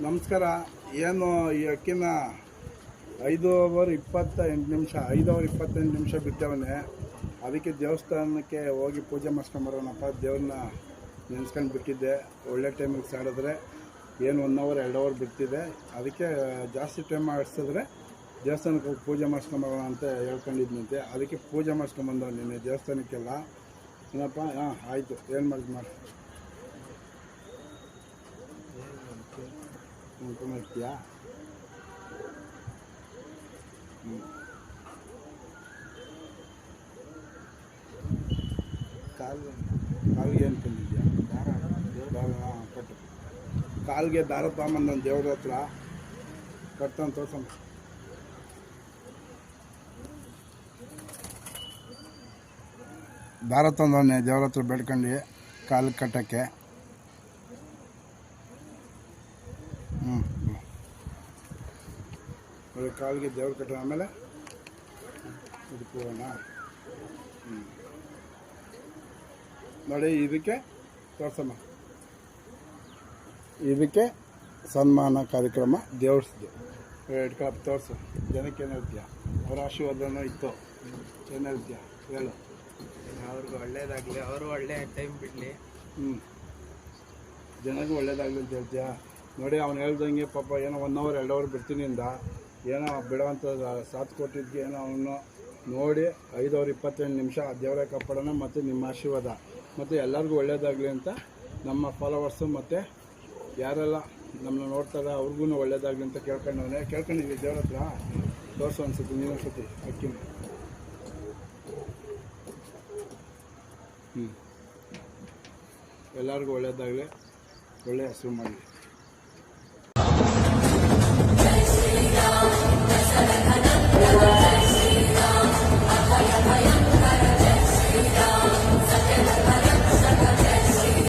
ನಮಸ್ಕಾರ. ಏನು ಈ ಅಕ್ಕಿನ 5 ಅವರ್ 28 ನಿಮಿಷ ಬಿಟ್ಟವನೆ. ಅದಕ್ಕೆ ದೇವಸ್ಥಾನಕ್ಕೆ ಹೋಗಿ ಪೂಜೆ ಮಾಡಿಸ್ಕೊಂಬರೋಣಪ್ಪ, ದೇವ್ರನ್ನ ನೆನೆಸ್ಕೊಂಡು ಬಿಟ್ಟಿದ್ದೆ. ಒಳ್ಳೆ ಟೈಮಿಗೆ ಸಾಡಿದ್ರೆ ಏನು 1 ಅವರ್ 2 ಅವರ್ ಬಿಡ್ತಿದೆ. ಅದಕ್ಕೆ ಜಾಸ್ತಿ ಟೈಮ್ ಮಾಡಿಸಿದ್ರೆ ದೇವಸ್ಥಾನಕ್ಕೆ ಹೋಗಿ ಪೂಜೆ ಮಾಡಿಸ್ಕೊಂಬರೋಣ ಅಂತ ಹೇಳ್ಕೊಂಡಿದ್ನಂತೆ. ಅದಕ್ಕೆ ಪೂಜೆ ಮಾಡಿಸ್ಕೊಂಬಂದವ ನಿನ್ನೆ ದೇವಸ್ಥಾನಕ್ಕೆಲ್ಲ. ಏನಪ್ಪ? ಹಾಂ ಆಯಿತು. ಏನು ಮಾಡಿದ್ ಮಾಡಿ ಮಾಡ್ತೀಯಾ? ಕಾಲಿಗೆ ಏನು ತಂದಿದ್ಯಾ? ಕಟ್ಟು. ಕಾಲಿಗೆ ದಾರ ತಗೊಂಬಂದ ದೇವ್ರ ಹತ್ರ ಕಟ್ತಾನೆ, ತೋರ್ಸಮ್ಮ. ದಾರ ತಂದವನ್ನೇ ದೇವ್ರ ಹತ್ರ ಬೇಡ್ಕೊಂಡು ಕಾಲಿಗೆ ಕಟ್ಟೋಕ್ಕೆ. ಕಾಲಿಗೆ ದೇವ್ರ ಕಟ್ಟ. ಆಮೇಲೆ ಇದಕ್ಕೆ ಹೋಗೋಣ. ನೋಡಿ, ಇದಕ್ಕೆ ತೋರ್ಸಮ್ಮ. ಇದಕ್ಕೆ ಸನ್ಮಾನ ಕಾರ್ಯಕ್ರಮ ದೇವ್ರದ್ದು ಇಟ್ಕೊಳಪ್ಪ. ತೋರಿಸು ಜನಕ್ಕೆ. ಏನು ಹೇಳ್ತೀಯ? ಅವ್ರ ಆಶೀರ್ವಾದನೂ ಇತ್ತು. ಏನು ಹೇಳ್ತೀಯ ಹೇಳು? ಅವ್ರಿಗೆ ಒಳ್ಳೇದಾಗಲಿ, ಅವರು ಒಳ್ಳೆ ಟೈಮ್ ಬಿಡಲಿ. ಜನಗೂ ಒಳ್ಳೇದಾಗಲಿ ಅಂತ ಹೇಳ್ತೀಯ? ನೋಡಿ, ಅವ್ನು ಹೇಳ್ದಂಗೆ ಪಾಪ ಏನೋ 1 ಅವರ್ 2 ಅವರ್ ಬಿಡ್ತೀನಿ ಅಂದ. ಏನೋ ಬಿಡೋವಂಥ ಸಾಥ್ ಕೊಟ್ಟಿದ್ದಕ್ಕೆ ಏನೋ ಅವನು ನೋಡಿ 5 ಅವರ್ 28 ನಿಮಿಷ ದೇವರೇ ಕಾಪಾಡೋಣ. ಮತ್ತು ನಿಮ್ಮ ಆಶೀರ್ವಾದ ಮತ್ತು ಎಲ್ಲರಿಗೂ ಒಳ್ಳೇದಾಗಲಿ ಅಂತ ನಮ್ಮ ಫಾಲೋವರ್ಸು ಮತ್ತು ಯಾರೆಲ್ಲ ನಮ್ಮನ್ನ ನೋಡ್ತಾರೆ ಅವ್ರಿಗೂ ಒಳ್ಳೇದಾಗಲಿ ಅಂತ ಕೇಳ್ಕೊಂಡಿದ್ವಿ ದೇವ್ರ ಹತ್ರ. ತೋರಿಸು ಅನ್ಸುತ್ತೆ ನೀವೊಂದ್ಸತಿ ಅಕ್ಕಿನ. ಎಲ್ಲರಿಗೂ ಒಳ್ಳೇದಾಗಲಿ, ಒಳ್ಳೆಯ ಹೆಸರು ಮಾಡಲಿ.